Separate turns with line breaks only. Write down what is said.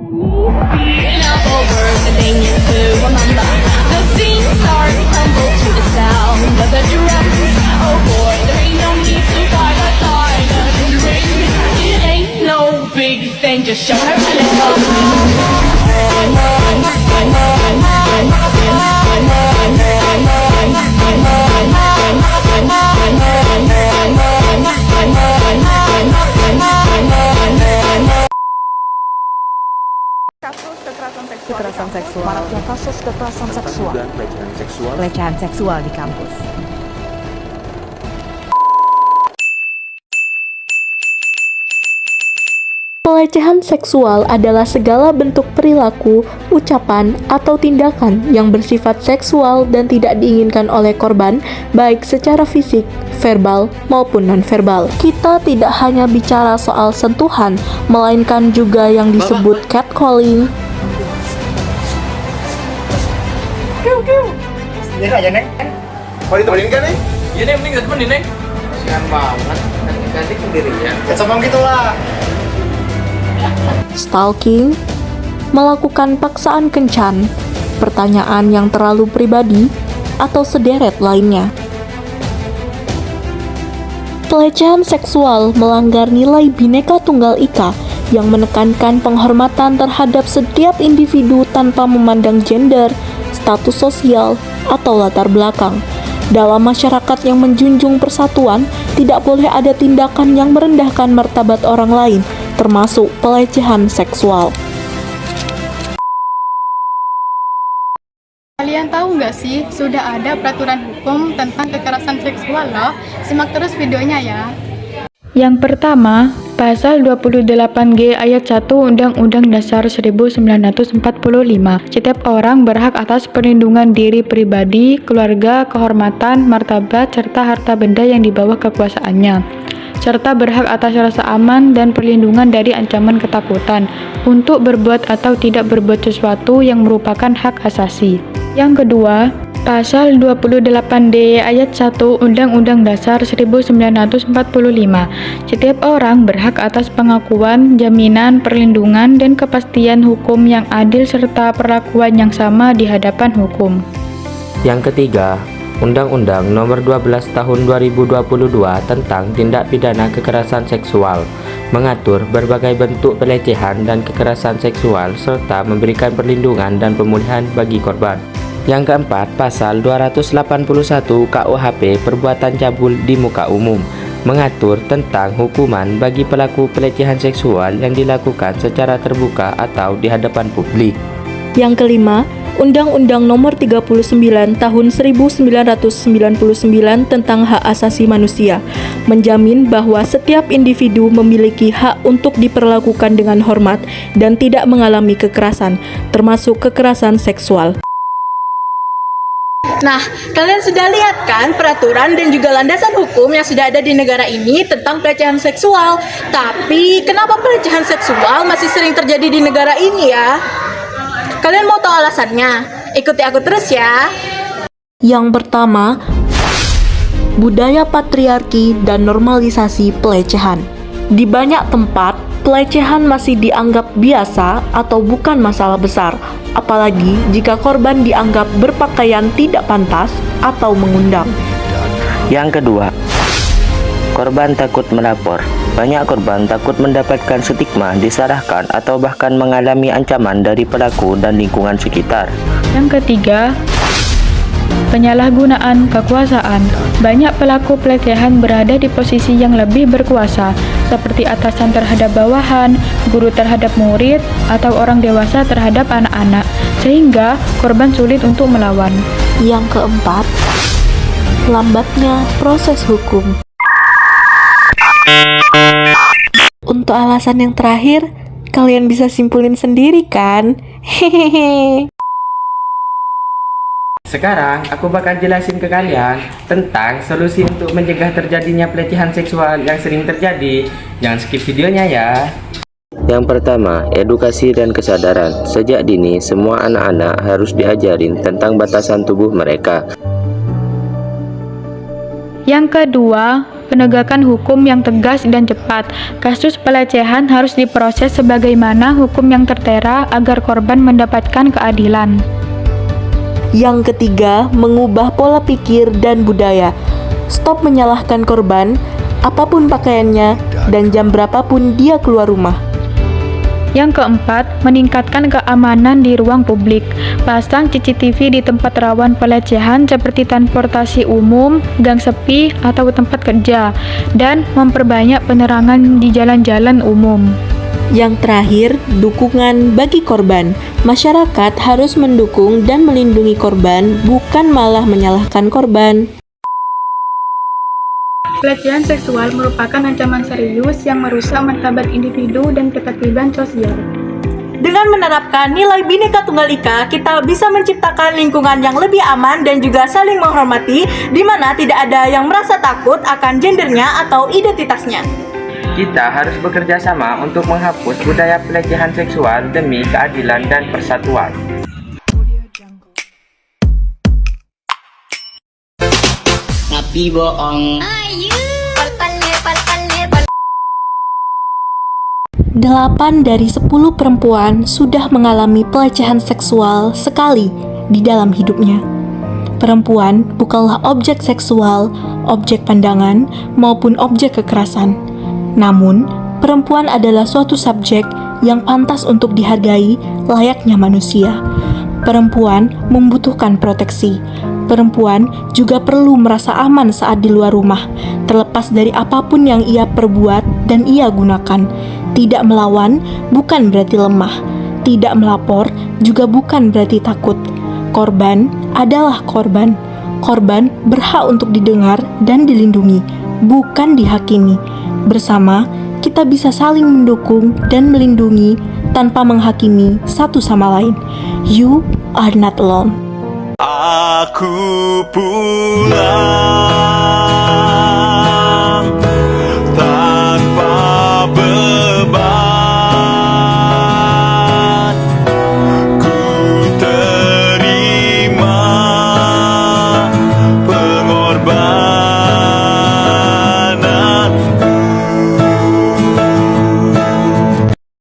over the things to remember. The scene starts to tumble to the sound of the drums. Oh boy, there ain't no need to fight a silent ring. It ain't no big thing, just show her a little.
Kasus kekerasan seksual. Maraknya kasus kekerasan seksual.
Dan pelecehan seksual.
Pelecehan seksual di kampus.
Pelecehan seksual adalah segala bentuk perilaku, ucapan, atau tindakan yang bersifat seksual dan tidak diinginkan oleh korban, baik secara fisik, verbal, maupun non-verbal. Kita tidak hanya bicara soal sentuhan, melainkan juga yang disebut catcalling.
Ini aja, Neng. Mau ditemenin kan, Neng?
Iya Neng, mending temenin Neng.
Kasihan banget, ganti sendirian. Ya sombong gitu lah.
Stalking, melakukan paksaan kencan, pertanyaan yang terlalu pribadi, atau sederet lainnya. Pelecehan seksual melanggar nilai Bhinneka Tunggal Ika yang menekankan penghormatan terhadap setiap individu tanpa memandang gender, status sosial, atau latar belakang. Dalam masyarakat yang menjunjung persatuan, tidak boleh ada tindakan yang merendahkan martabat orang lain, termasuk pelecehan seksual.
Kalian tahu nggak sih, sudah ada peraturan hukum tentang kekerasan seksual loh. Simak terus videonya ya.
Yang pertama, Pasal 28G ayat 1 Undang-Undang Dasar 1945. Setiap orang berhak atas perlindungan diri pribadi, keluarga, kehormatan, martabat, serta harta benda yang di bawah kekuasaannya, serta berhak atas rasa aman dan perlindungan dari ancaman ketakutan untuk berbuat atau tidak berbuat sesuatu yang merupakan hak asasi. Yang kedua, Pasal 28D ayat 1 Undang-Undang Dasar 1945. Setiap orang berhak atas pengakuan, jaminan, perlindungan, dan kepastian hukum yang adil serta perlakuan yang sama di hadapan hukum.
Yang ketiga, Undang-Undang Nomor 12 Tahun 2022 tentang Tindak Pidana Kekerasan Seksual mengatur berbagai bentuk pelecehan dan kekerasan seksual serta memberikan perlindungan dan pemulihan bagi korban. Yang keempat, Pasal 281 KUHP Perbuatan Cabul di Muka Umum mengatur tentang hukuman bagi pelaku pelecehan seksual yang dilakukan secara terbuka atau di hadapan publik.
Yang kelima, Undang-Undang Nomor 39 Tahun 1999 tentang Hak Asasi Manusia menjamin bahwa setiap individu memiliki hak untuk diperlakukan dengan hormat dan tidak mengalami kekerasan, termasuk kekerasan seksual.
Nah, kalian sudah lihat kan peraturan dan juga landasan hukum yang sudah ada di negara ini tentang pelecehan seksual. Tapi, kenapa pelecehan seksual masih sering terjadi di negara ini ya? Kalian mau tahu alasannya? Ikuti aku terus ya.
Yang pertama, budaya patriarki dan normalisasi pelecehan. Di banyak tempat, pelecehan masih dianggap biasa atau bukan masalah besar, apalagi jika korban dianggap berpakaian tidak pantas atau mengundang.
Yang kedua, korban takut melapor. Banyak korban takut mendapatkan stigma, disalahkan, atau bahkan mengalami ancaman dari pelaku dan lingkungan sekitar.
Yang ketiga, penyalahgunaan kekuasaan. Banyak pelaku pelecehan berada di posisi yang lebih berkuasa, seperti atasan terhadap bawahan, guru terhadap murid, atau orang dewasa terhadap anak-anak, sehingga korban sulit untuk melawan.
Yang keempat, lambatnya proses hukum. Untuk alasan yang terakhir, kalian bisa simpulin sendiri kan? Hehehe.
Sekarang aku bakal jelasin ke kalian tentang solusi untuk mencegah terjadinya pelecehan seksual yang sering terjadi. Jangan skip videonya ya. Yang pertama, edukasi dan kesadaran. Sejak dini, semua anak-anak harus diajarin tentang batasan tubuh mereka.
Yang kedua, penegakan hukum yang tegas dan cepat. Kasus pelecehan harus diproses sebagaimana hukum yang tertera agar korban mendapatkan keadilan.
Yang ketiga, mengubah pola pikir dan budaya. Stop menyalahkan korban, apapun pakaiannya, dan jam berapapun dia keluar rumah.
Yang keempat, meningkatkan keamanan di ruang publik. Pasang CCTV di tempat rawan pelecehan seperti transportasi umum, gang sepi, atau tempat kerja, dan memperbanyak penerangan di jalan-jalan umum.
Yang terakhir, dukungan bagi korban. Masyarakat harus mendukung dan melindungi korban, bukan malah menyalahkan korban.
Pelecehan seksual merupakan ancaman serius yang merusak martabat individu dan ketertiban sosial.
Dengan menerapkan nilai Bhinneka Tunggal Ika, kita bisa menciptakan lingkungan yang lebih aman dan juga saling menghormati, di mana tidak ada yang merasa takut akan gendernya atau identitasnya.
Kita harus bekerja sama untuk menghapus budaya pelecehan seksual demi keadilan dan persatuan.
Nabi bohong.
8 dari 10 perempuan sudah mengalami pelecehan seksual sekali di dalam hidupnya. Perempuan bukanlah objek seksual, objek pandangan, maupun objek kekerasan. Namun, perempuan adalah suatu subjek yang pantas untuk dihargai layaknya manusia. Perempuan membutuhkan proteksi. Perempuan juga perlu merasa aman saat di luar rumah, terlepas dari apapun yang ia perbuat dan ia gunakan. Tidak melawan bukan berarti lemah. Tidak melapor juga bukan berarti takut. Korban adalah korban. Korban berhak untuk didengar dan dilindungi, bukan dihakimi. Bersama, kita bisa saling mendukung dan melindungi tanpa menghakimi satu sama lain. You are not alone.
Aku pulang.